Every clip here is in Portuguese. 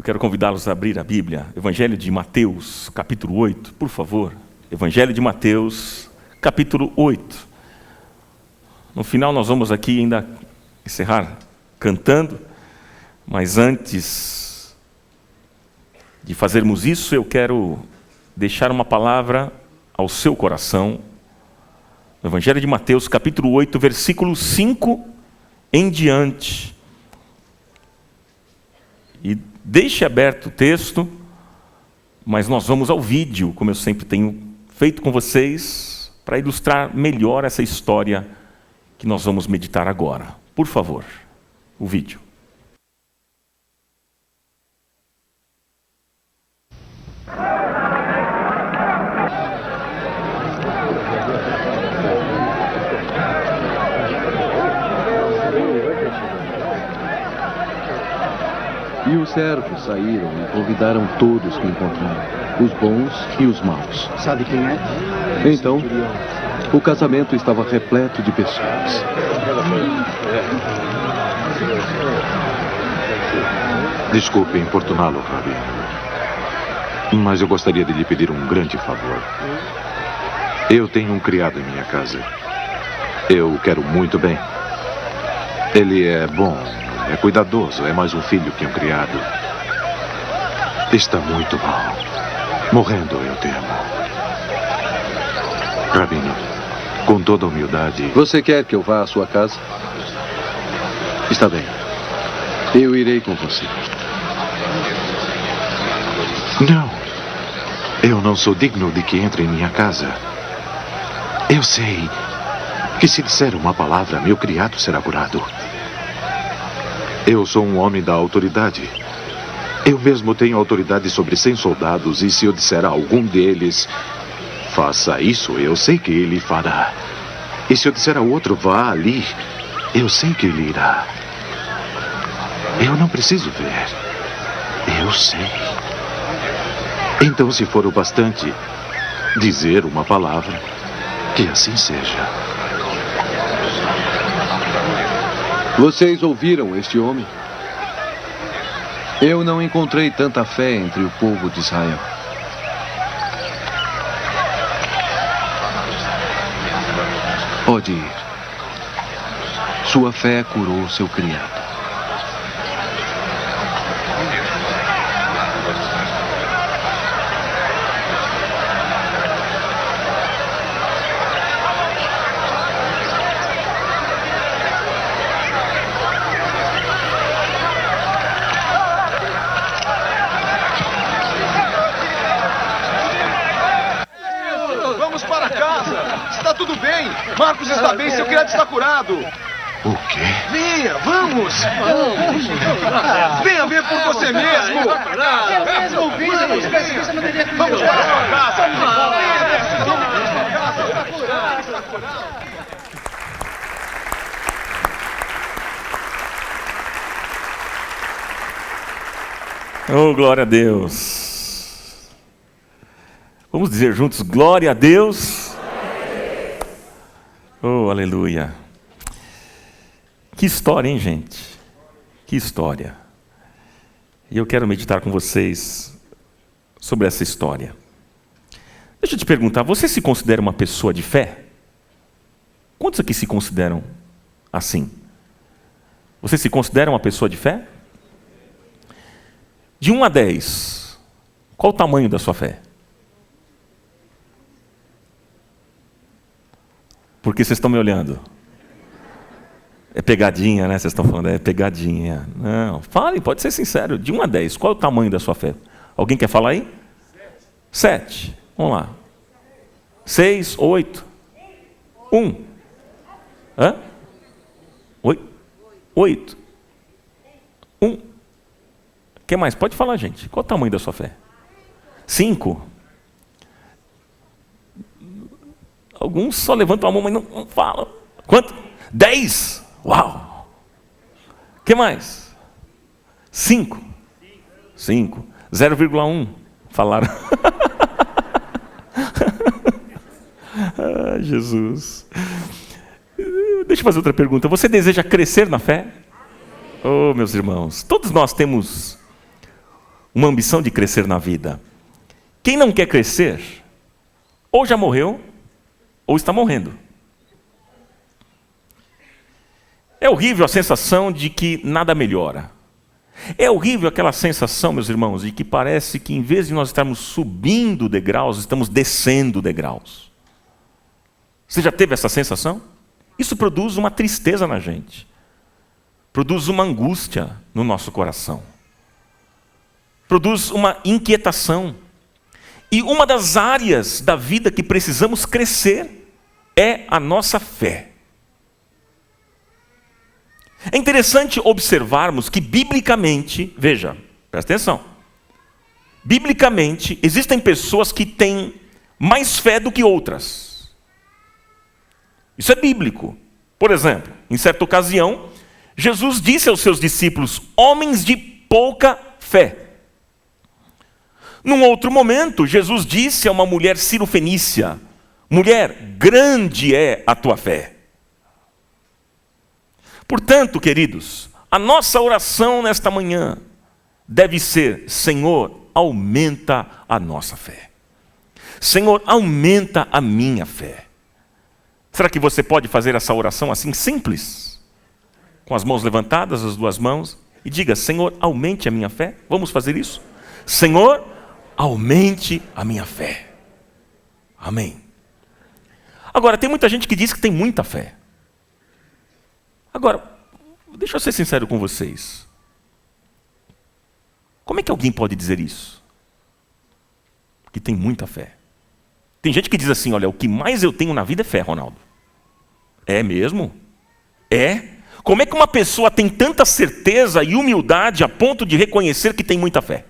Eu quero convidá-los a abrir a Bíblia, Evangelho de Mateus, capítulo 8, por favor. Evangelho de Mateus, capítulo 8. No final nós vamos aqui ainda encerrar cantando, mas antes de fazermos isso, eu quero deixar uma palavra ao seu coração. Evangelho de Mateus, capítulo 8, versículo 5 em diante. E deixe aberto o texto, mas nós vamos ao vídeo, como eu sempre tenho feito com vocês, para ilustrar melhor essa história que nós vamos meditar agora. Por favor, o vídeo. E os servos saíram e convidaram todos que encontraram, os bons e os maus. Sabe quem é? Então, o casamento estava repleto de pessoas. Desculpe importuná-lo, Rabi, mas eu gostaria de lhe pedir um grande favor. Eu tenho um criado em minha casa. Eu o quero muito bem. Ele é bom, é cuidadoso, é mais um filho que um criado. Está muito mal. Morrendo, eu temo. Rabino, com toda humildade... Você quer que eu vá à sua casa? Está bem. Eu irei com você. Não. Eu não sou digno de que entre em minha casa. Eu sei que se disser uma palavra, meu criado será curado. Eu sou um homem da autoridade. Eu mesmo tenho autoridade sobre 100 soldados e se eu disser a algum deles, faça isso, eu sei que ele fará. E se eu disser a outro, vá ali, eu sei que ele irá. Eu não preciso ver. Eu sei. Então, se for o bastante dizer uma palavra, que assim seja. Vocês ouviram este homem? Eu não encontrei tanta fé entre o povo de Israel. Pode ir. Sua fé curou seu criado. Marcos está bem, seu criado está curado. O quê? Venha, vamos! Venha ver por você mesmo! Vamos para a sua casa! Oh, glória a Deus! Vamos dizer juntos, glória a Deus! Oh, aleluia. Que história, hein, gente? Que história. E eu quero meditar com vocês sobre essa história. Deixa eu te perguntar, você se considera uma pessoa de fé? Quantos aqui se consideram assim? Você se considera uma pessoa de fé? De 1 a 10, qual o tamanho da sua fé? Por que vocês estão me olhando? É pegadinha, né? Vocês estão falando, é pegadinha. Não, fale, pode ser sincero. De 1 a 10, qual é o tamanho da sua fé? Alguém quer falar aí? 7. Vamos lá. 6, 8. 1. Hã? 8. 1. O que mais? Pode falar, gente. Qual é o tamanho da sua fé? 5. Alguns só levantam a mão, mas não falam. Quanto? 10. Uau! O que mais? 5. 0,1. Falaram. Ah, Jesus. Deixa eu fazer outra pergunta. Você deseja crescer na fé? Oh, meus irmãos, todos nós temos uma ambição de crescer na vida. Quem não quer crescer, ou já morreu, ou está morrendo. É horrível a sensação de que nada melhora. É horrível aquela sensação, meus irmãos, de que parece que em vez de nós estarmos subindo degraus, estamos descendo degraus. Você já teve essa sensação? Isso produz uma tristeza na gente. Produz uma angústia no nosso coração. Produz uma inquietação. E uma das áreas da vida que precisamos crescer é a nossa fé. É interessante observarmos que biblicamente, veja, presta atenção. Biblicamente, existem pessoas que têm mais fé do que outras. Isso é bíblico. Por exemplo, em certa ocasião, Jesus disse aos seus discípulos, homens de pouca fé. Num outro momento, Jesus disse a uma mulher cirofenícia, mulher, grande é a tua fé. Portanto, queridos, a nossa oração nesta manhã deve ser, Senhor, aumenta a nossa fé. Senhor, aumenta a minha fé. Será que você pode fazer essa oração assim simples? Com as mãos levantadas, as duas mãos, e diga, Senhor, aumente a minha fé. Vamos fazer isso? Senhor, aumente a minha fé. Amém. Agora, tem muita gente que diz que tem muita fé. Agora, deixa eu ser sincero com vocês. Como é que alguém pode dizer isso? Que tem muita fé. Tem gente que diz assim, olha, o que mais eu tenho na vida é fé, Ronaldo. É mesmo? É? Como é que uma pessoa tem tanta certeza e humildade a ponto de reconhecer que tem muita fé?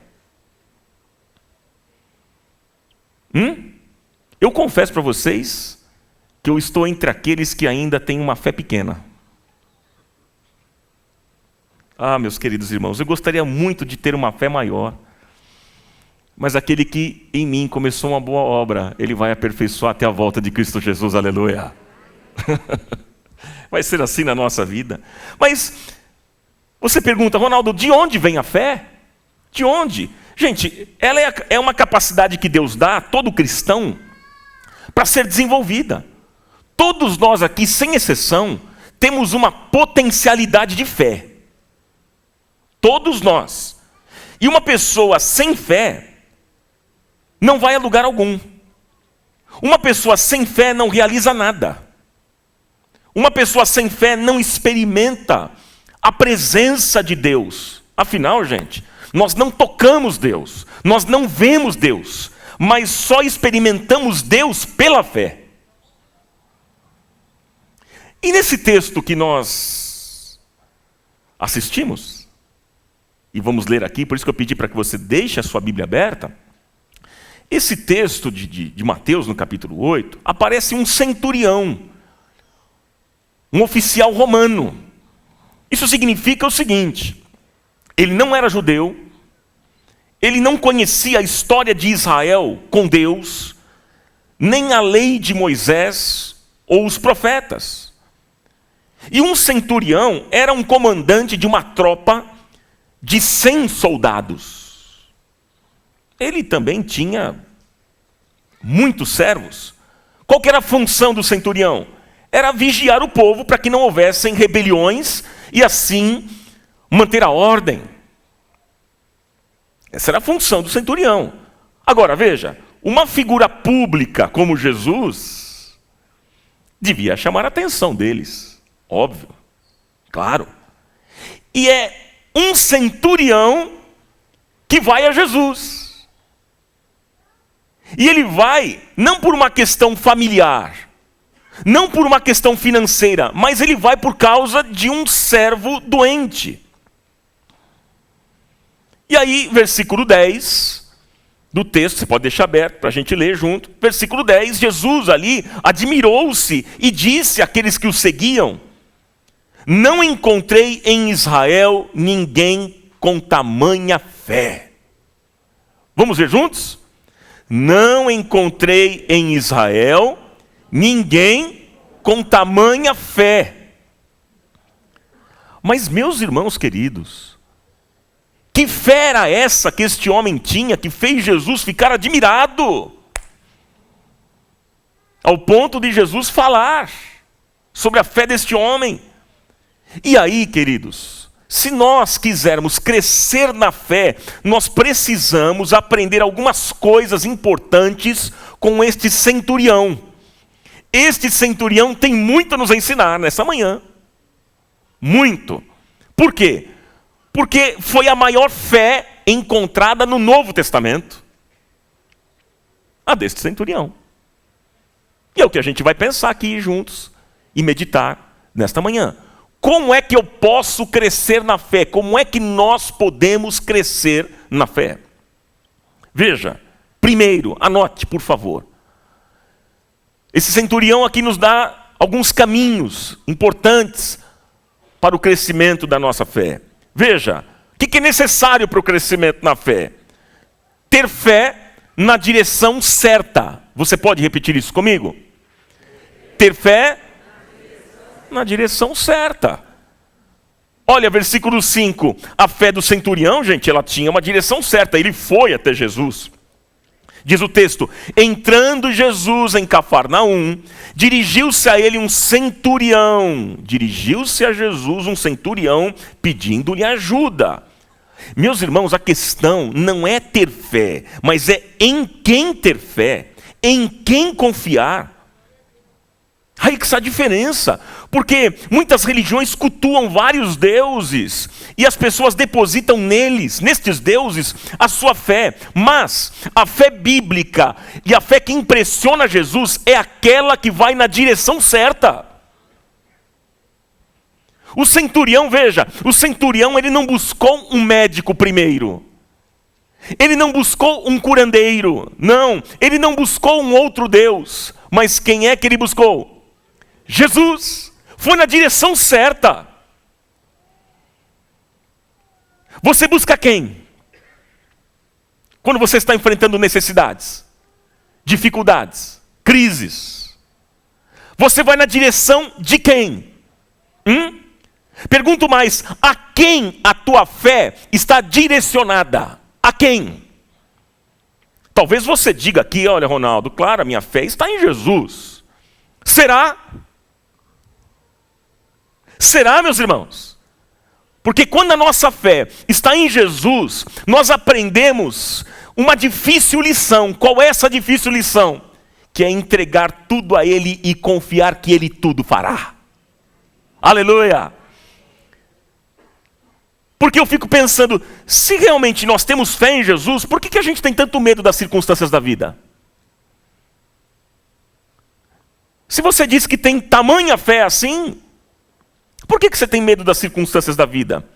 Eu confesso para vocês que eu estou entre aqueles que ainda têm uma fé pequena. Ah, meus queridos irmãos, eu gostaria muito de ter uma fé maior. Mas aquele que em mim começou uma boa obra, ele vai aperfeiçoar até a volta de Cristo Jesus, aleluia. Vai ser assim na nossa vida. Mas você pergunta, Ronaldo, de onde vem a fé? De onde? Gente, ela é uma capacidade que Deus dá a todo cristão para ser desenvolvida. Todos nós aqui, sem exceção, temos uma potencialidade de fé. Todos nós. E uma pessoa sem fé não vai a lugar algum. Uma pessoa sem fé não realiza nada. Uma pessoa sem fé não experimenta a presença de Deus. Afinal, gente, nós não tocamos Deus, nós não vemos Deus, mas só experimentamos Deus pela fé. E nesse texto que nós assistimos, e vamos ler aqui, por isso que eu pedi para que você deixe a sua Bíblia aberta. Esse texto de Mateus, no capítulo 8, aparece um centurião, um oficial romano. Isso significa o seguinte, ele não era judeu, ele não conhecia a história de Israel com Deus, nem a lei de Moisés ou os profetas. E um centurião era um comandante de uma tropa de 100 soldados. Ele também tinha muitos servos. Qual que era a função do centurião? Era vigiar o povo para que não houvessem rebeliões e assim manter a ordem. Essa era a função do centurião. Agora veja, uma figura pública como Jesus devia chamar a atenção deles, óbvio, claro. E é um centurião que vai a Jesus. E ele vai não por uma questão familiar, não por uma questão financeira, mas ele vai por causa de um servo doente. E aí, versículo 10 do texto, você pode deixar aberto para a gente ler junto. Versículo 10, Jesus ali admirou-se e disse àqueles que o seguiam, não encontrei em Israel ninguém com tamanha fé. Vamos ver juntos? Não encontrei em Israel ninguém com tamanha fé. Mas, meus irmãos queridos, Que fé era essa que este homem tinha, que fez Jesus ficar admirado, ao ponto de Jesus falar sobre a fé deste homem? E aí, queridos, se nós quisermos crescer na fé, nós precisamos aprender algumas coisas importantes com este centurião. Este centurião tem muito a nos ensinar nessa manhã. Muito. Por quê? Porque foi a maior fé encontrada no Novo Testamento. A deste centurião. E é o que a gente vai pensar aqui juntos e meditar nesta manhã. Como é que eu posso crescer na fé? Como é que nós podemos crescer na fé? Veja, primeiro, anote, por favor. Esse centurião aqui nos dá alguns caminhos importantes para o crescimento da nossa fé. Veja, o que é necessário para o crescimento na fé? Ter fé na direção certa. Você pode repetir isso comigo? Ter fé na direção certa. Olha, versículo 5. A fé do centurião, gente, ela tinha uma direção certa. Ele foi até Jesus. Diz o texto: entrando Jesus em Cafarnaum, dirigiu-se a ele um centurião. Dirigiu-se a Jesus um centurião pedindo-lhe ajuda. Meus irmãos, a questão não é ter fé, mas é em quem ter fé, em quem confiar. Aí que está a diferença, porque muitas religiões cultuam vários deuses e as pessoas depositam nestes deuses, a sua fé. Mas a fé bíblica e a fé que impressiona Jesus é aquela que vai na direção certa. O centurião, veja, o centurião ele não buscou um médico primeiro. Ele não buscou um curandeiro, não. Ele não buscou um outro Deus. Mas quem é que ele buscou? Jesus. Foi na direção certa. Você busca quem? Quando você está enfrentando necessidades, dificuldades, crises. Você vai na direção de quem? Pergunto mais, a quem a tua fé está direcionada? A quem? Talvez você diga aqui, olha, Ronaldo, claro, a minha fé está em Jesus. Será? Será, meus irmãos? Porque quando a nossa fé está em Jesus, nós aprendemos uma difícil lição. Qual é essa difícil lição? Que é entregar tudo a Ele e confiar que Ele tudo fará. Aleluia! Porque eu fico pensando, se realmente nós temos fé em Jesus, por que a gente tem tanto medo das circunstâncias da vida? Se você diz que tem tamanha fé assim, por que você tem medo das circunstâncias da vida?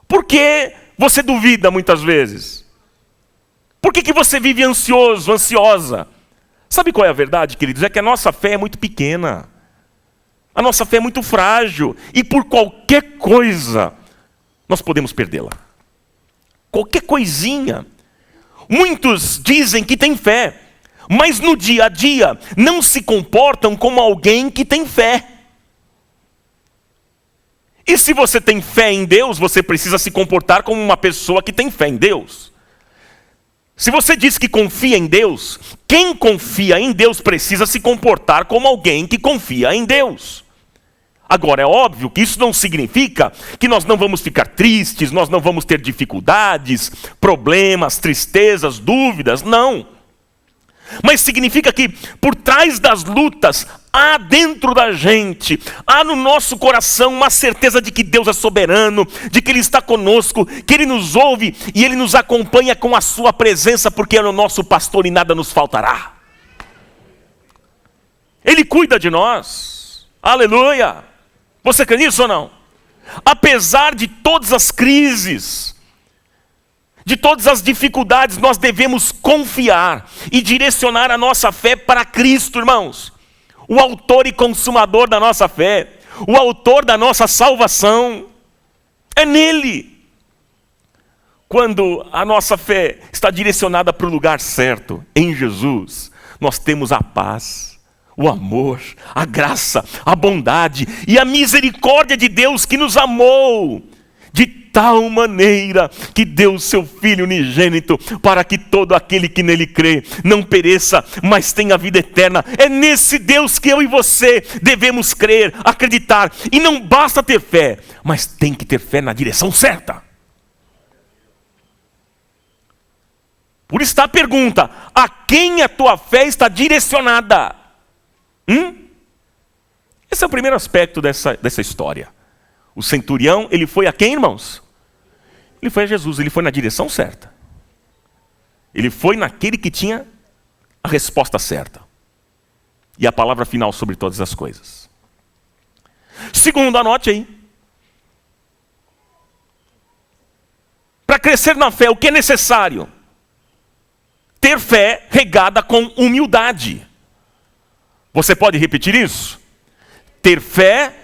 Por que você duvida muitas vezes? Por que você vive ansioso, ansiosa? Sabe qual é a verdade, queridos? É que a nossa fé é muito pequena. A nossa fé é muito frágil. E por qualquer coisa, nós podemos perdê-la. Qualquer coisinha. Muitos dizem que têm fé, mas no dia a dia não se comportam como alguém que tem fé. E se você tem fé em Deus, você precisa se comportar como uma pessoa que tem fé em Deus. Se você diz que confia em Deus, quem confia em Deus precisa se comportar como alguém que confia em Deus. Agora, é óbvio que isso não significa que nós não vamos ficar tristes, nós não vamos ter dificuldades, problemas, tristezas, dúvidas, não. Mas significa que por trás das lutas, há dentro da gente, há no nosso coração uma certeza de que Deus é soberano, de que Ele está conosco, que Ele nos ouve e Ele nos acompanha com a sua presença, porque Ele é o nosso pastor e nada nos faltará. Ele cuida de nós. Aleluia! Você crê nisso ou não? Apesar de todas as crises, de todas as dificuldades, nós devemos confiar e direcionar a nossa fé para Cristo, irmãos. O autor e consumador da nossa fé, o autor da nossa salvação, é nele. Quando a nossa fé está direcionada para o lugar certo, em Jesus, nós temos a paz, o amor, a graça, a bondade e a misericórdia de Deus que nos amou de tal maneira que deu o seu Filho unigênito, para que todo aquele que nele crê não pereça, mas tenha vida eterna. É nesse Deus que eu e você devemos crer, acreditar. E não basta ter fé, mas tem que ter fé na direção certa. Por isso está a pergunta: a quem a tua fé está direcionada? Esse é o primeiro aspecto dessa história. O centurião, ele foi a quem, irmãos? Ele foi a Jesus, ele foi na direção certa. Ele foi naquele que tinha a resposta certa. E a palavra final sobre todas as coisas. Segundo, anote aí. Para crescer na fé, o que é necessário? Ter fé regada com humildade. Você pode repetir isso? Ter fé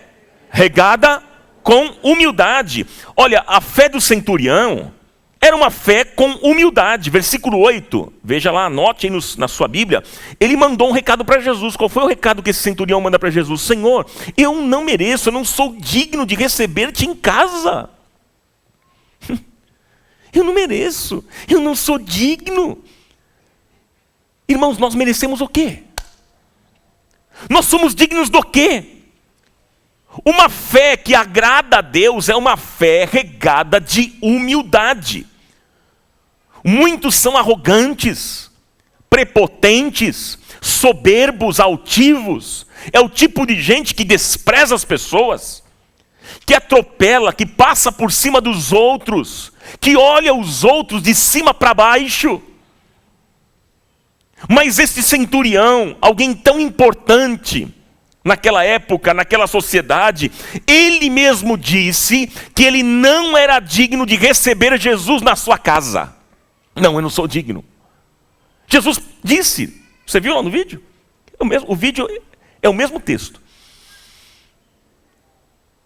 regada com humildade. Olha, a fé do centurião era uma fé com humildade. Versículo 8, veja lá, anote aí na sua Bíblia. Ele mandou um recado para Jesus. Qual foi o recado que esse centurião manda para Jesus? Senhor, eu não mereço, eu não sou digno de receber-te em casa. Eu não mereço, eu não sou digno. Irmãos, nós merecemos o quê? Nós somos dignos do quê? Uma fé que agrada a Deus é uma fé regada de humildade. Muitos são arrogantes, prepotentes, soberbos, altivos. É o tipo de gente que despreza as pessoas, que atropela, que passa por cima dos outros, que olha os outros de cima para baixo. Mas esse centurião, alguém tão importante naquela época, naquela sociedade, ele mesmo disse que ele não era digno de receber Jesus na sua casa. Não, eu não sou digno. Jesus disse, você viu lá no vídeo? O vídeo é o mesmo texto.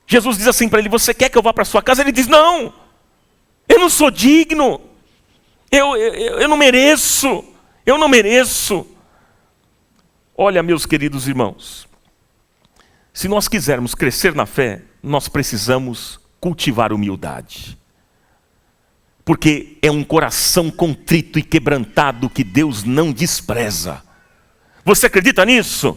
Jesus diz assim para ele: você quer que eu vá para a sua casa? Ele diz: não, eu não sou digno, eu não mereço. Eu não mereço. Olha, meus queridos irmãos, se nós quisermos crescer na fé, nós precisamos cultivar humildade. Porque é um coração contrito e quebrantado que Deus não despreza. Você acredita nisso?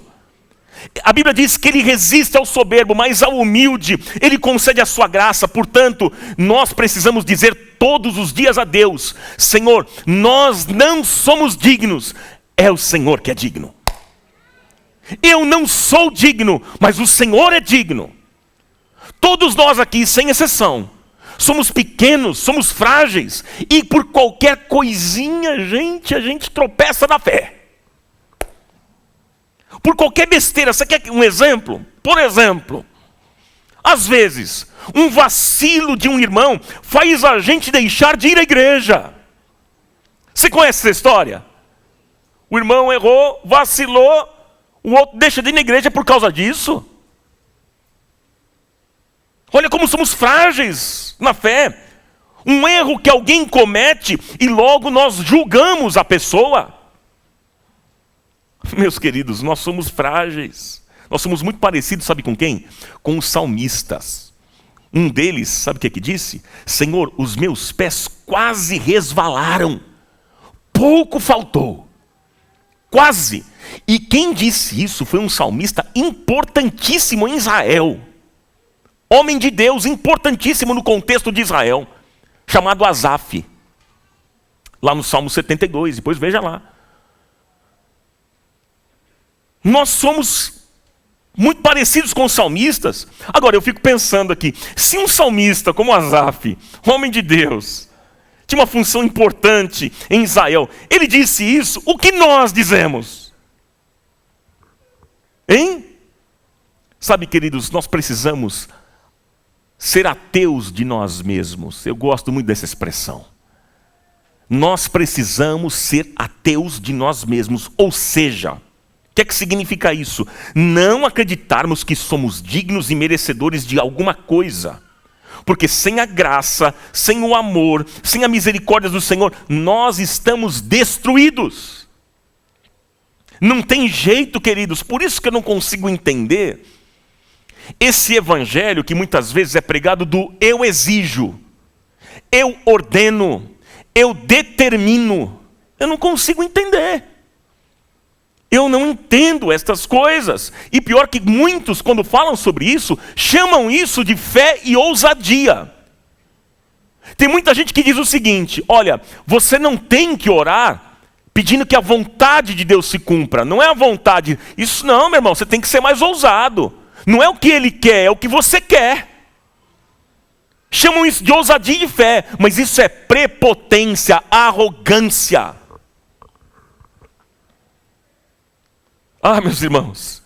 A Bíblia diz que Ele resiste ao soberbo, mas ao humilde Ele concede a sua graça. Portanto, nós precisamos dizer todos os dias a Deus: Senhor, nós não somos dignos, é o Senhor que é digno. Eu não sou digno, mas o Senhor é digno. Todos nós aqui, sem exceção, somos pequenos, somos frágeis, e por qualquer coisinha, a gente tropeça na fé. Por qualquer besteira. Você quer um exemplo? Por exemplo, às vezes, um vacilo de um irmão faz a gente deixar de ir à igreja. Você conhece essa história? O irmão errou, vacilou, o outro deixa de ir na igreja por causa disso. Olha como somos frágeis na fé. Um erro que alguém comete e logo nós julgamos a pessoa. Meus queridos, nós somos frágeis. Nós somos muito parecidos, sabe com quem? Com os salmistas. Um deles, sabe o que disse? Senhor, os meus pés quase resvalaram. Pouco faltou. Quase. E quem disse isso foi um salmista importantíssimo em Israel. Homem de Deus, importantíssimo no contexto de Israel. Chamado Asaf. Lá no Salmo 72, depois veja lá. Nós somos muito parecidos com os salmistas. Agora eu fico pensando aqui, se um salmista como Asaf, homem de Deus, tinha uma função importante em Israel, ele disse isso, o que nós dizemos? Hein? Sabe, queridos, nós precisamos ser ateus de nós mesmos. Eu gosto muito dessa expressão. Nós precisamos ser ateus de nós mesmos, ou seja, o que é que significa isso? Não acreditarmos que somos dignos e merecedores de alguma coisa. Porque sem a graça, sem o amor, sem a misericórdia do Senhor, nós estamos destruídos. Não tem jeito, queridos. Por isso que eu não consigo entender esse evangelho que muitas vezes é pregado do eu exijo. eu ordeno, eu determino. Eu não consigo entender. Eu não entendo estas coisas. E pior que muitos, quando falam sobre isso, chamam isso de fé e ousadia. Tem muita gente que diz o seguinte: olha, você não tem que orar pedindo que a vontade de Deus se cumpra. Não é a vontade. Isso não, meu irmão, você tem que ser mais ousado. Não é o que Ele quer, é o que você quer. Chamam isso de ousadia e fé, mas isso é prepotência, arrogância. Ah, meus irmãos,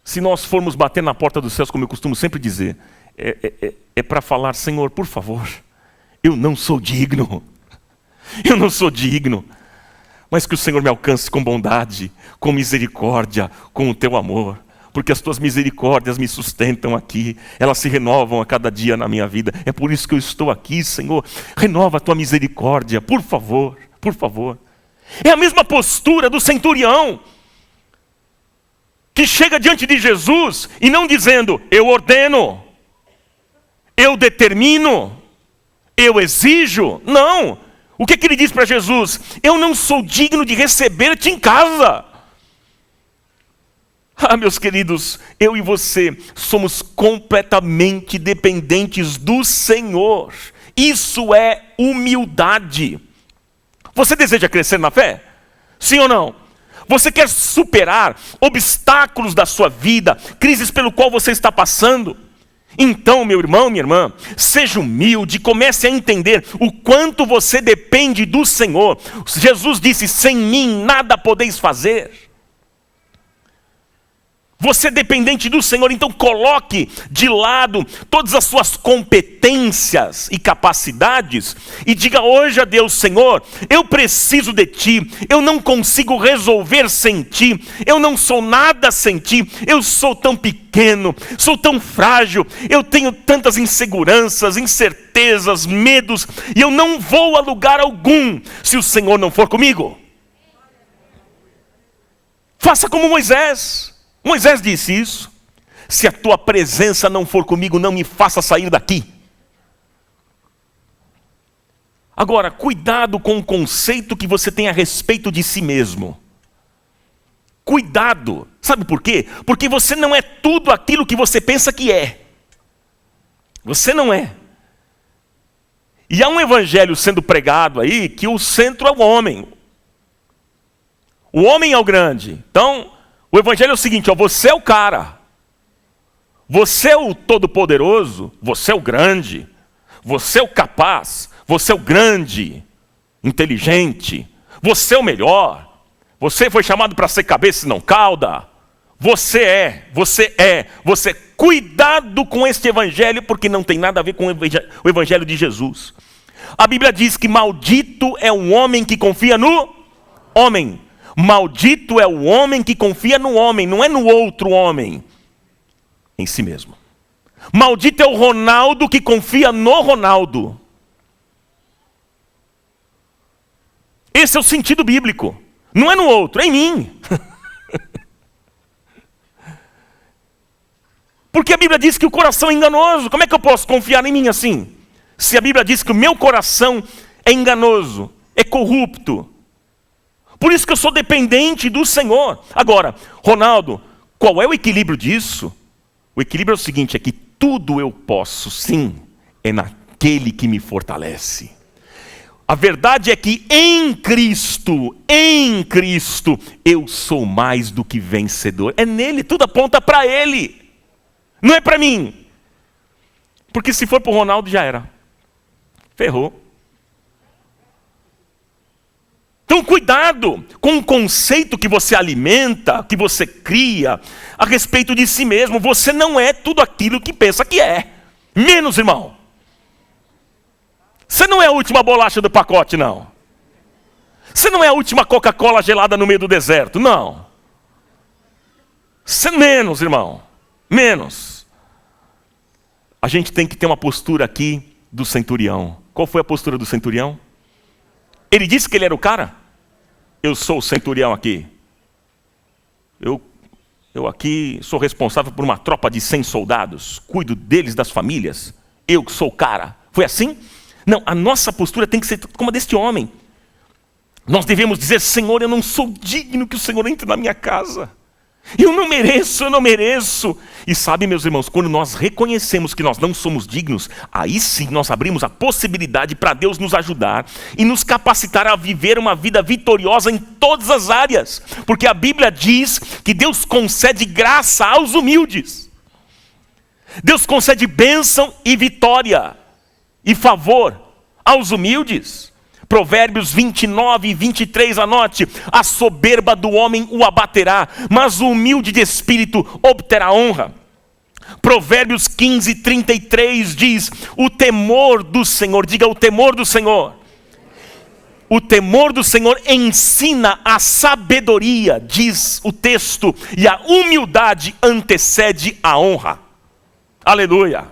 se nós formos bater na porta dos céus, como eu costumo sempre dizer, é para falar: Senhor, por favor, eu não sou digno, mas que o Senhor me alcance com bondade, com misericórdia, com o teu amor, porque as tuas misericórdias me sustentam aqui, elas se renovam a cada dia na minha vida. É por isso que eu estou aqui, Senhor. Renova a tua misericórdia, por favor, por favor. É a mesma postura do centurião, que chega diante de Jesus e não dizendo: eu ordeno, eu determino, eu exijo. Não. O que ele diz para Jesus? Eu não sou digno de receber-te em casa. Ah, meus queridos, eu e você somos completamente dependentes do Senhor. Isso é humildade. Você deseja crescer na fé? Sim ou não? Você quer superar obstáculos da sua vida, crises pelo qual você está passando? Então, meu irmão, minha irmã, seja humilde, comece a entender o quanto você depende do Senhor. Jesus disse: sem mim nada podeis fazer. Você é dependente do Senhor, então coloque de lado todas as suas competências e capacidades e diga hoje a Deus: Senhor, eu preciso de Ti, eu não consigo resolver sem Ti, eu não sou nada sem Ti, eu sou tão pequeno, sou tão frágil, eu tenho tantas inseguranças, incertezas, medos, e eu não vou a lugar algum se o Senhor não for comigo. Faça como Moisés. Moisés disse isso: se a tua presença não for comigo, não me faça sair daqui. Agora, cuidado com o conceito que você tem a respeito de si mesmo. Cuidado, sabe por quê? Porque você não é tudo aquilo que você pensa que é. Você não é. E há um evangelho sendo pregado aí que o centro é o homem. O homem é o grande. Então, o evangelho é o seguinte: ó, você é o cara, você é o todo-poderoso, você é o grande, você é o capaz, você é o grande, inteligente, você é o melhor, você foi chamado para ser cabeça e não cauda, você. Cuidado com este evangelho, porque não tem nada a ver com o evangelho de Jesus. A Bíblia diz que maldito é um homem que confia no homem. Maldito é o homem que confia no homem, não é no outro homem, em si mesmo. Maldito é o Ronaldo que confia no Ronaldo. Esse é o sentido bíblico. Não é no outro, é em mim. Porque a Bíblia diz que o coração é enganoso. Como é que eu posso confiar em mim assim? Se a Bíblia diz que o meu coração é enganoso, é corrupto. Por isso que eu sou dependente do Senhor. Agora, Ronaldo, qual é o equilíbrio disso? O equilíbrio é o seguinte: é que tudo eu posso, sim, é naquele que me fortalece. A verdade é que em Cristo, eu sou mais do que vencedor. É nele, tudo aponta para Ele. Não é para mim. Porque se for para o Ronaldo, já era. Ferrou. Então cuidado com o conceito que você alimenta, que você cria a respeito de si mesmo. Você não é tudo aquilo que pensa que é. Menos, irmão. Você não é a última bolacha do pacote, não. Você não é a última Coca-Cola gelada no meio do deserto, não. Você menos, irmão. Menos. A gente tem que ter uma postura aqui do centurião. Qual foi a postura do centurião? Ele disse que ele era o cara. Eu sou o centurião aqui. Eu aqui sou responsável por uma tropa de 100 soldados. Cuido deles, das famílias. Eu que sou o cara. Foi assim? Não, a nossa postura tem que ser como a deste homem. Nós devemos dizer: Senhor, eu não sou digno que o Senhor entre na minha casa. Eu não mereço. E sabe, meus irmãos, quando nós reconhecemos que nós não somos dignos, aí sim nós abrimos a possibilidade para Deus nos ajudar e nos capacitar a viver uma vida vitoriosa em todas as áreas. Porque a Bíblia diz que Deus concede graça aos humildes. Deus concede bênção e vitória e favor aos humildes. Provérbios 29 e 23, anote: a soberba do homem o abaterá, mas o humilde de espírito obterá honra. Provérbios 15, 33 diz: o temor do Senhor, diga o temor do Senhor. O temor do Senhor ensina a sabedoria, diz o texto, e a humildade antecede a honra. Aleluia.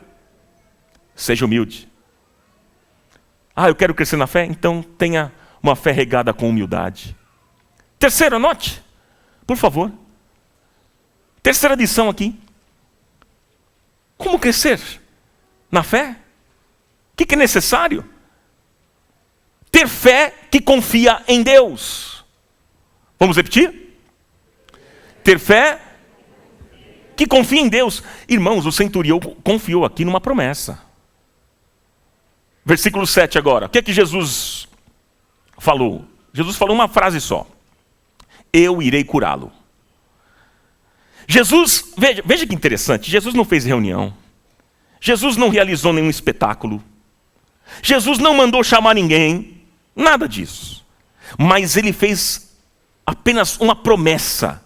Seja humilde. Eu quero crescer na fé? Então tenha uma fé regada com humildade. Terceiro, anote, por favor. Terceira lição aqui. Como crescer na fé? O que é necessário? Ter fé que confia em Deus. Vamos repetir? Ter fé que confia em Deus. Irmãos, o centurião confiou aqui numa promessa. Versículo 7 agora. O que é que Jesus falou? Jesus falou uma frase só: eu irei curá-lo. Jesus, veja que interessante, Jesus não fez reunião. Jesus não realizou nenhum espetáculo. Jesus não mandou chamar ninguém. Nada disso. Mas ele fez apenas uma promessa.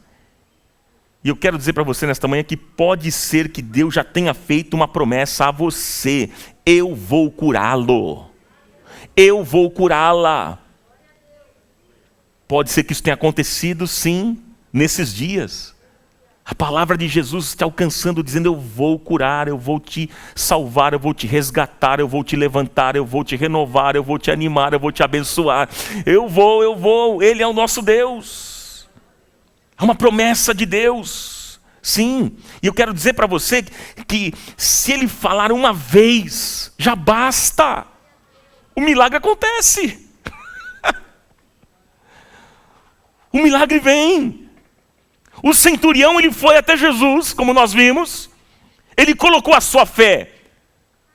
E eu quero dizer para você nesta manhã que pode ser que Deus já tenha feito uma promessa a você. Eu vou curá-lo. Eu vou curá-la. Pode ser que isso tenha acontecido, sim, nesses dias. A palavra de Jesus está alcançando, dizendo: eu vou curar, eu vou te salvar, eu vou te resgatar, eu vou te levantar, eu vou te renovar, eu vou te animar, eu vou te abençoar. Eu vou, Ele é o nosso Deus. É uma promessa de Deus, sim. E eu quero dizer para você que se Ele falar uma vez, já basta. O milagre acontece. O milagre vem. O centurião, ele foi até Jesus, como nós vimos. Ele colocou a sua fé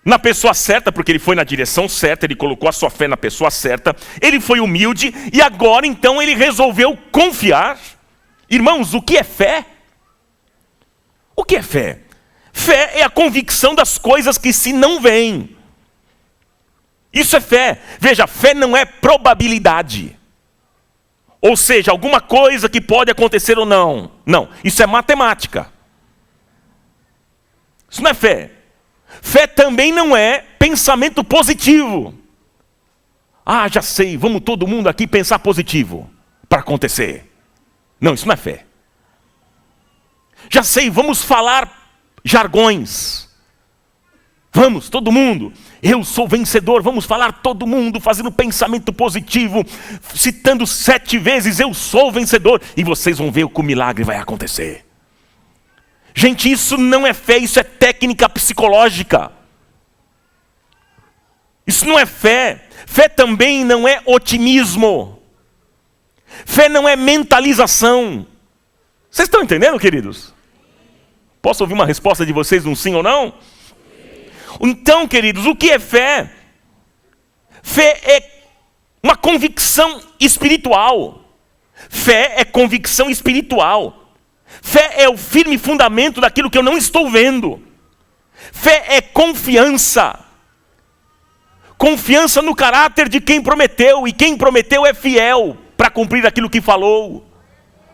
na pessoa certa, porque ele foi na direção certa, ele colocou a sua fé na pessoa certa. Ele foi humilde e agora então ele resolveu confiar. Irmãos, o que é fé? O que é fé? Fé é a convicção das coisas que se não veem. Isso é fé. Veja, fé não é probabilidade. Ou seja, alguma coisa que pode acontecer ou não. Não, isso é matemática. Isso não é fé. Fé também não é pensamento positivo. Já sei, vamos todo mundo aqui pensar positivo para acontecer. Não, isso não é fé. Já sei, vamos falar jargões. Vamos, todo mundo. Eu sou vencedor. Vamos falar todo mundo fazendo pensamento positivo, citando 7 vezes: eu sou vencedor. E vocês vão ver que o milagre vai acontecer. Gente, isso não é fé, isso é técnica psicológica. Isso não é fé. Fé também não é otimismo. Fé não é mentalização. Vocês estão entendendo, queridos? Posso ouvir uma resposta de vocês, um sim ou não? Então, queridos, o que é fé? Fé é uma convicção espiritual. Fé é convicção espiritual. Fé é o firme fundamento daquilo que eu não estou vendo. Fé é confiança. Confiança no caráter de quem prometeu. E quem prometeu é fiel para cumprir aquilo que falou.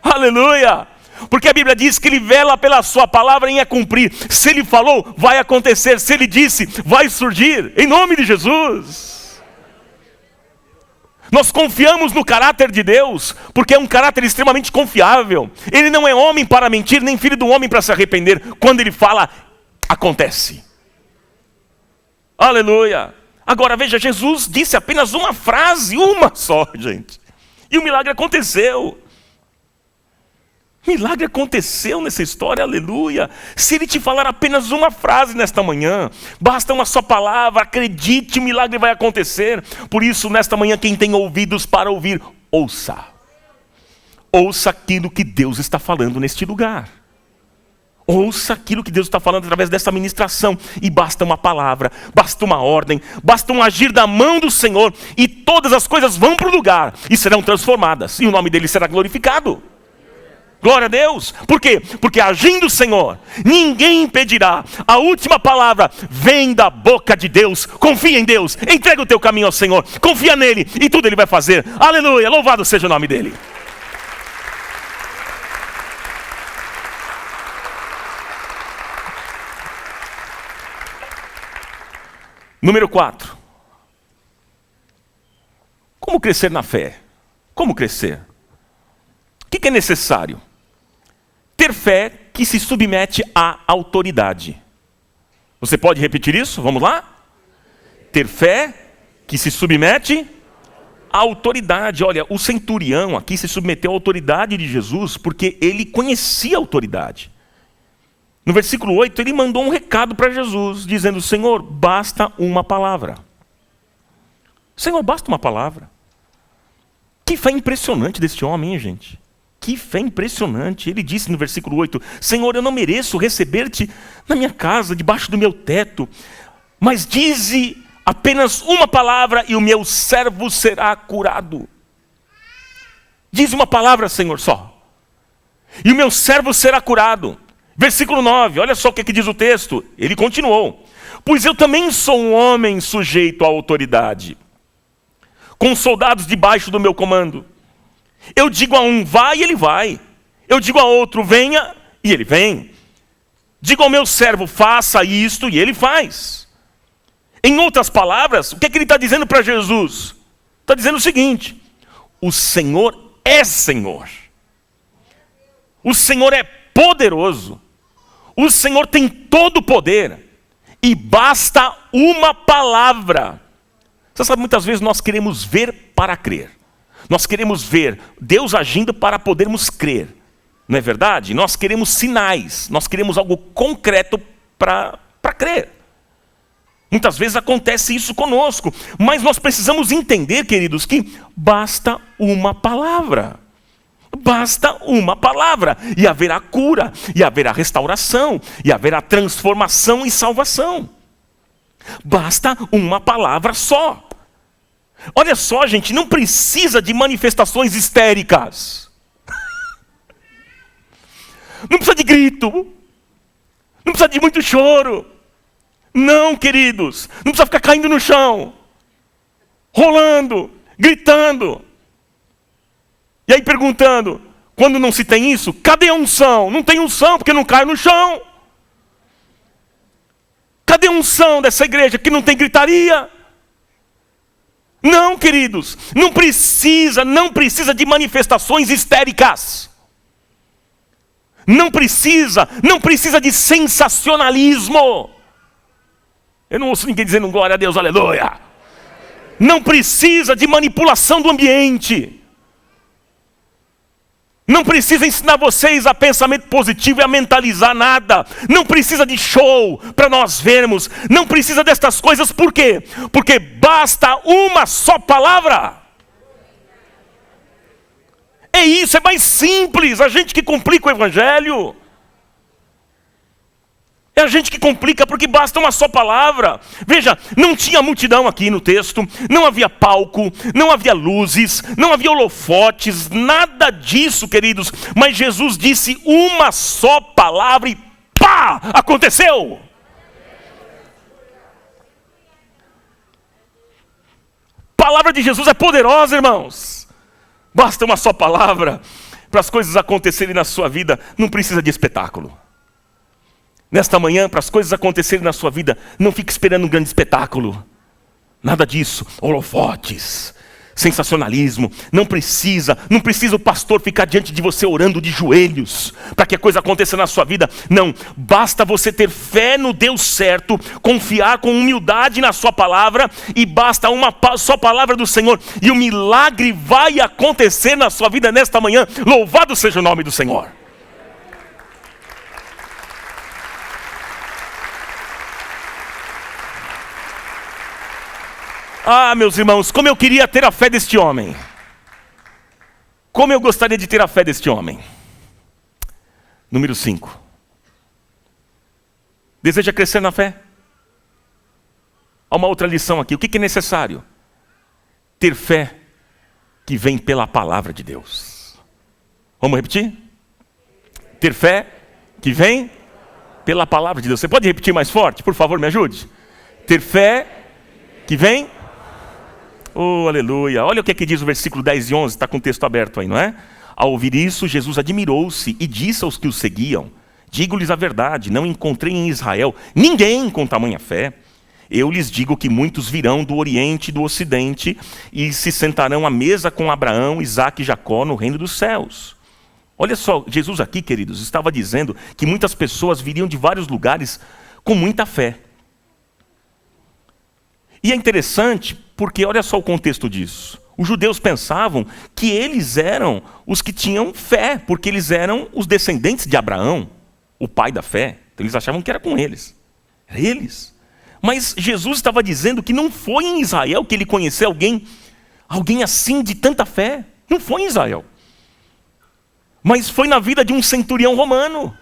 Aleluia! Porque a Bíblia diz que Ele vela pela sua palavra em a cumprir. Se Ele falou, vai acontecer. Se Ele disse, vai surgir. Em nome de Jesus. Nós confiamos no caráter de Deus, porque é um caráter extremamente confiável. Ele não é homem para mentir, nem filho do homem para se arrepender. Quando Ele fala, acontece. Aleluia! Agora veja, Jesus disse apenas uma frase, uma só, gente. E o milagre aconteceu. Milagre aconteceu nessa história, aleluia. Se ele te falar apenas uma frase nesta manhã, basta uma só palavra, acredite, o milagre vai acontecer. Por isso, nesta manhã, quem tem ouvidos para ouvir, ouça. Ouça aquilo que Deus está falando neste lugar. Ouça aquilo que Deus está falando através dessa ministração. E basta uma palavra, basta uma ordem, basta um agir da mão do Senhor, e todas as coisas vão para o lugar e serão transformadas. E o nome dele será glorificado. Glória a Deus. Por quê? Porque agindo o Senhor, ninguém impedirá. A última palavra vem da boca de Deus. Confia em Deus, entrega o teu caminho ao Senhor, confia nele e tudo ele vai fazer. Aleluia, louvado seja o nome dele. Número 4. Como crescer na fé? Como crescer? O que é necessário? Ter fé que se submete à autoridade. Você pode repetir isso? Vamos lá? Ter fé que se submete à autoridade. Olha, o centurião aqui se submeteu à autoridade de Jesus porque ele conhecia a autoridade. No versículo 8, ele mandou um recado para Jesus, dizendo: Senhor, basta uma palavra. Senhor, basta uma palavra. Que fé impressionante deste homem, hein, gente? Que fé impressionante. Ele disse no versículo 8, Senhor, eu não mereço receber-te na minha casa, debaixo do meu teto, mas dize apenas uma palavra e o meu servo será curado. Diz uma palavra, Senhor, só. E o meu servo será curado. Versículo 9, olha só o que diz o texto. Ele continuou. Pois eu também sou um homem sujeito à autoridade, com soldados debaixo do meu comando. Eu digo a um, vai, e ele vai. Eu digo a outro, venha, e ele vem. Digo ao meu servo, faça isto, e ele faz. Em outras palavras, o que ele está dizendo para Jesus? Está dizendo o seguinte: o Senhor é Senhor. O Senhor é poderoso. O Senhor tem todo o poder. E basta uma palavra. Você sabe, muitas vezes nós queremos ver para crer. Nós queremos ver Deus agindo para podermos crer. Não é verdade? Nós queremos sinais. Nós queremos algo concreto para crer. Muitas vezes acontece isso conosco. Mas nós precisamos entender, queridos, que basta uma palavra. Basta uma palavra. E haverá cura. E haverá restauração. E haverá transformação e salvação. Basta uma palavra só. Olha só, gente, não precisa de manifestações histéricas. Não precisa de grito. Não precisa de muito choro. Não, queridos. Não precisa ficar caindo no chão, rolando, gritando. E aí perguntando, quando não se tem isso, cadê a unção? Não tem unção porque não cai no chão. Cadê a unção dessa igreja que não tem gritaria? Não, queridos, não precisa de manifestações histéricas. Não precisa de sensacionalismo. Eu não ouço ninguém dizendo glória a Deus, aleluia. Não precisa de manipulação do ambiente. Não precisa ensinar vocês a pensamento positivo e a mentalizar nada. Não precisa de show para nós vermos. Não precisa destas coisas, por quê? Porque basta uma só palavra. É isso, é mais simples. A gente que complica o evangelho. É a gente que complica porque basta uma só palavra. Veja, não tinha multidão aqui no texto, não havia palco, não havia luzes, não havia holofotes, nada disso, queridos. Mas Jesus disse uma só palavra e pá, aconteceu. A palavra de Jesus é poderosa, irmãos. Basta uma só palavra para as coisas acontecerem na sua vida. Não precisa de espetáculo. Nesta manhã, para as coisas acontecerem na sua vida, não fique esperando um grande espetáculo. Nada disso. Holofotes, sensacionalismo. Não precisa o pastor ficar diante de você orando de joelhos para que a coisa aconteça na sua vida. Não, basta você ter fé no Deus certo, confiar com humildade na sua palavra, e basta uma só palavra do Senhor, e o milagre vai acontecer na sua vida nesta manhã. Louvado seja o nome do Senhor. Ah, meus irmãos, como eu queria ter a fé deste homem. Como eu gostaria de ter a fé deste homem. Número 5. Deseja crescer na fé? Há uma outra lição aqui. O que é necessário? Ter fé que vem pela palavra de Deus. Vamos repetir? Ter fé que vem pela palavra de Deus. Você pode repetir mais forte? Por favor, me ajude. Ter fé que vem... Oh, aleluia. Olha o que diz o versículo 10 e 11. Está com o texto aberto aí, não é? Ao ouvir isso, Jesus admirou-se e disse aos que o seguiam: digo-lhes a verdade, não encontrei em Israel ninguém com tamanha fé. Eu lhes digo que muitos virão do Oriente e do Ocidente e se sentarão à mesa com Abraão, Isaque e Jacó no reino dos céus. Olha só, Jesus aqui, queridos, estava dizendo que muitas pessoas viriam de vários lugares com muita fé. E é interessante porque olha só o contexto disso. Os judeus pensavam que eles eram os que tinham fé, porque eles eram os descendentes de Abraão, o pai da fé. Então eles achavam que era com eles. Era eles. Mas Jesus estava dizendo que não foi em Israel que ele conheceu alguém assim de tanta fé. Não foi em Israel. Mas foi na vida de um centurião romano.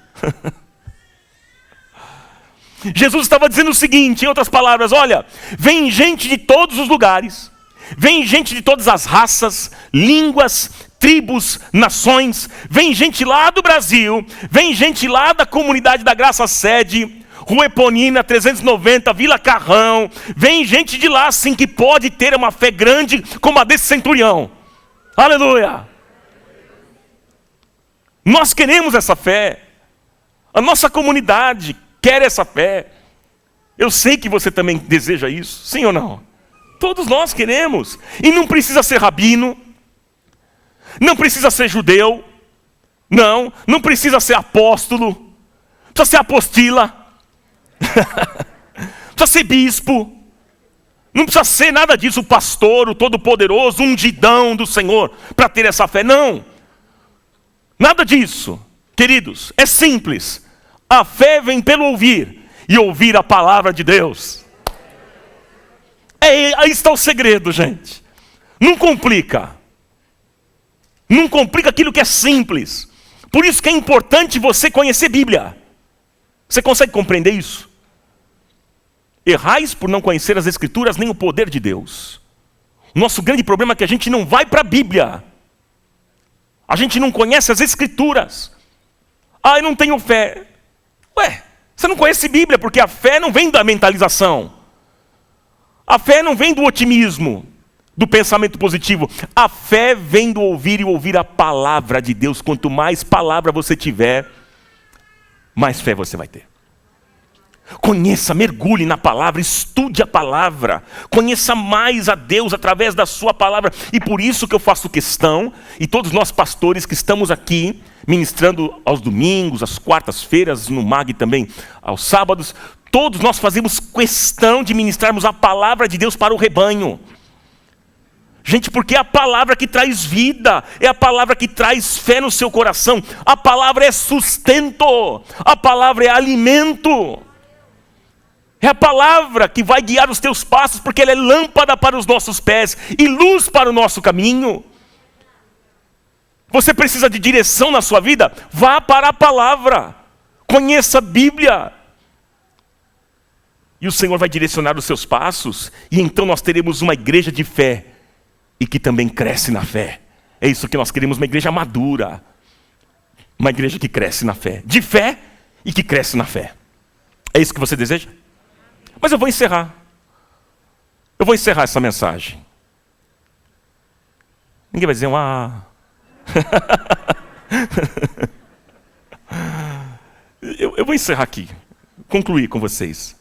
Jesus estava dizendo o seguinte, em outras palavras: olha, vem gente de todos os lugares, vem gente de todas as raças, línguas, tribos, nações, vem gente lá do Brasil, vem gente lá da comunidade da Graça Sede, Rua Eponina 390, Vila Carrão, vem gente de lá assim que pode ter uma fé grande como a desse centurião. Aleluia! Nós queremos essa fé, a nossa comunidade quer essa fé. Eu sei que você também deseja isso, sim ou não? Todos nós queremos. E não precisa ser rabino, não precisa ser judeu, não precisa ser apóstolo, precisa ser apostila, precisa ser bispo, não precisa ser nada disso, o pastor, o todo-poderoso, ungidão do Senhor, para ter essa fé, não. Nada disso, queridos, é simples. A fé vem pelo ouvir, e ouvir a palavra de Deus. Aí está o segredo, gente. Não complica. Não complica aquilo que é simples. Por isso que é importante você conhecer Bíblia. Você consegue compreender isso? Errais por não conhecer as Escrituras nem o poder de Deus. Nosso grande problema é que a gente não vai para a Bíblia. A gente não conhece as Escrituras. Eu não tenho fé. Ué, você não conhece Bíblia, porque a fé não vem da mentalização. A fé não vem do otimismo, do pensamento positivo. A fé vem do ouvir e ouvir a palavra de Deus. Quanto mais palavra você tiver, mais fé você vai ter. Conheça, mergulhe na palavra, estude a palavra, conheça mais a Deus através da sua palavra. E por isso que eu faço questão, e todos nós pastores que estamos aqui, ministrando aos domingos, às quartas-feiras, no MAG também, aos sábados, todos nós fazemos questão de ministrarmos a palavra de Deus para o rebanho. Gente, porque é a palavra que traz vida, é a palavra que traz fé no seu coração, a palavra é sustento, a palavra é alimento. É a palavra que vai guiar os teus passos, porque ela é lâmpada para os nossos pés e luz para o nosso caminho. Você precisa de direção na sua vida? Vá para a palavra. Conheça a Bíblia. E o Senhor vai direcionar os seus passos. E então nós teremos uma igreja de fé. E que também cresce na fé. É isso que nós queremos, uma igreja madura. Uma igreja que cresce na fé. De fé e que cresce na fé. É isso que você deseja? Mas eu vou encerrar. Eu vou encerrar essa mensagem. Ninguém vai dizer eu vou encerrar aqui. Concluir com vocês.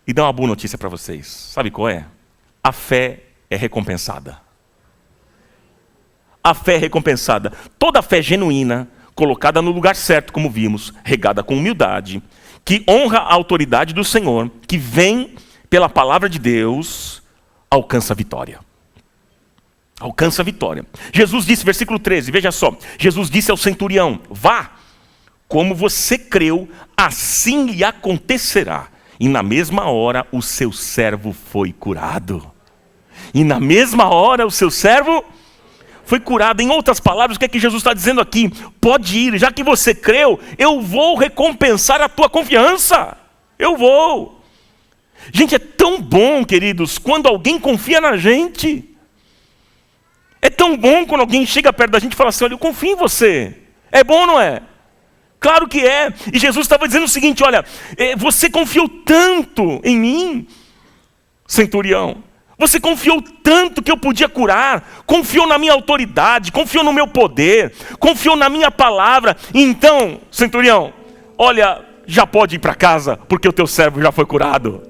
E dar uma boa notícia para vocês. Sabe qual é? A fé é recompensada. A fé é recompensada. Toda fé genuína, colocada no lugar certo, como vimos, regada com humildade, que honra a autoridade do Senhor, que vem pela palavra de Deus, alcança a vitória. Alcança a vitória. Jesus disse, versículo 13, veja só. Jesus disse ao centurião: vá, como você creu, assim lhe acontecerá. E na mesma hora o seu servo foi curado. E na mesma hora o seu servo foi curado. Em outras palavras, o que é que Jesus está dizendo aqui? Pode ir, já que você creu, eu vou recompensar a tua confiança. Eu vou. Gente, é tão bom, queridos, quando alguém confia na gente. É tão bom quando alguém chega perto da gente e fala assim: olha, eu confio em você. É bom ou não é? Claro que é. E Jesus estava dizendo o seguinte: olha, você confiou tanto em mim, centurião. Você confiou tanto que eu podia curar. Confiou na minha autoridade, confiou no meu poder, confiou na minha palavra. Então, centurião, olha, já pode ir para casa, porque o teu servo já foi curado.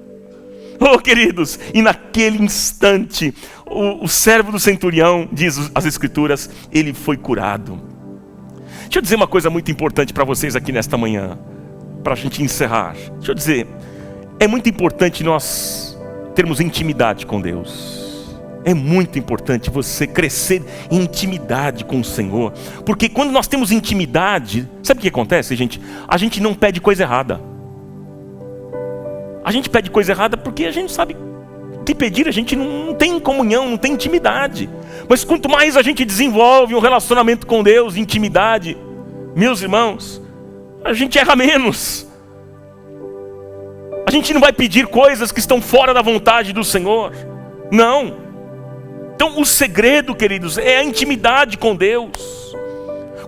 Oh, queridos, e naquele instante, o servo do centurião, diz as Escrituras, ele foi curado. Deixa eu dizer uma coisa muito importante para vocês aqui nesta manhã, para a gente encerrar. Deixa eu dizer, é muito importante nós termos intimidade com Deus. É muito importante você crescer em intimidade com o Senhor, porque quando nós temos intimidade, sabe o que acontece, gente? A gente não pede coisa errada. A gente pede coisa errada porque a gente sabe que pedir, a gente não tem comunhão, não tem intimidade. Mas quanto mais a gente desenvolve um relacionamento com Deus, intimidade, meus irmãos, a gente erra menos. A gente não vai pedir coisas que estão fora da vontade do Senhor. Não. Então o segredo, queridos, é a intimidade com Deus.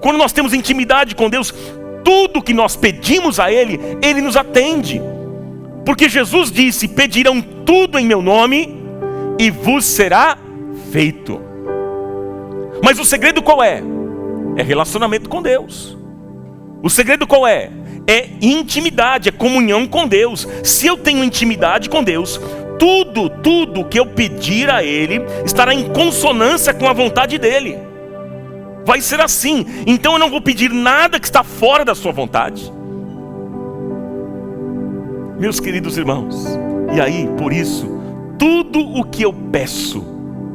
Quando nós temos intimidade com Deus, tudo que nós pedimos a Ele, Ele nos atende. Porque Jesus disse: pedirão tudo em meu nome e vos será feito. Mas o segredo qual é? É relacionamento com Deus. O segredo qual é? É intimidade, é comunhão com Deus. Se eu tenho intimidade com Deus, tudo que eu pedir a Ele estará em consonância com a vontade dEle. Vai ser assim. Então eu não vou pedir nada que está fora da sua vontade. Meus queridos irmãos, e aí, por isso, tudo o que eu peço,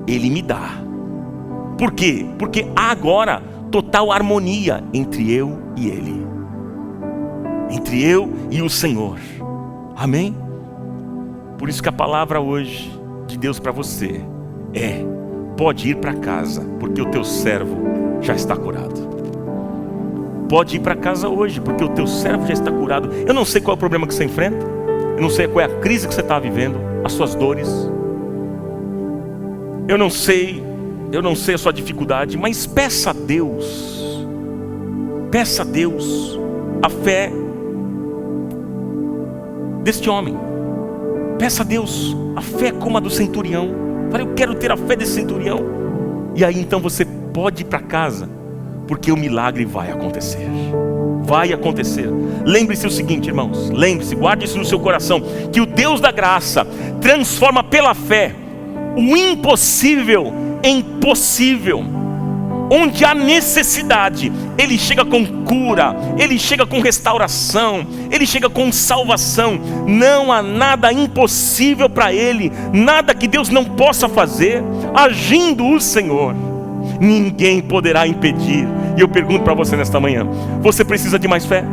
Ele me dá. Por quê? Porque há agora total harmonia entre eu e Ele, entre eu e o Senhor. Amém? Por isso que a palavra hoje de Deus para você é: pode ir para casa, porque o teu servo já está curado. Pode ir para casa hoje, porque o teu servo já está curado. Eu não sei qual é o problema que você enfrenta, eu não sei qual é a crise que você está vivendo, as suas dores, eu não sei a sua dificuldade, mas peça a Deus a fé deste homem. Peça a Deus a fé como a do centurião. Fala: eu quero ter a fé desse centurião. E aí então você pode ir para casa, porque o milagre vai acontecer. Vai acontecer. Lembre-se o seguinte, irmãos, lembre-se, guarde isso no seu coração, que o Deus da graça transforma pela fé o impossível em possível. Onde há necessidade, Ele chega com cura, Ele chega com restauração, Ele chega com salvação. Não há nada impossível para Ele, nada que Deus não possa fazer. Agindo o Senhor, ninguém poderá impedir. E eu pergunto para você nesta manhã: você precisa de mais fé?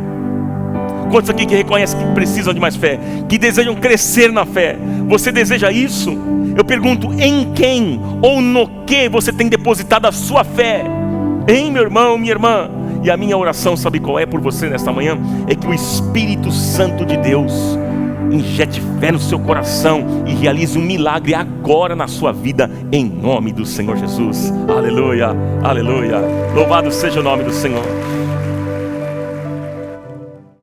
Quantos aqui que reconhecem que precisam de mais fé, que desejam crescer na fé? Você deseja isso? Eu pergunto: em quem ou no que você tem depositado a sua fé? Hein, meu irmão, minha irmã? E a minha oração, sabe qual é por você nesta manhã? É que o Espírito Santo de Deus injete fé no seu coração e realize um milagre agora na sua vida, em nome do Senhor Jesus. Aleluia, aleluia. Louvado seja o nome do Senhor.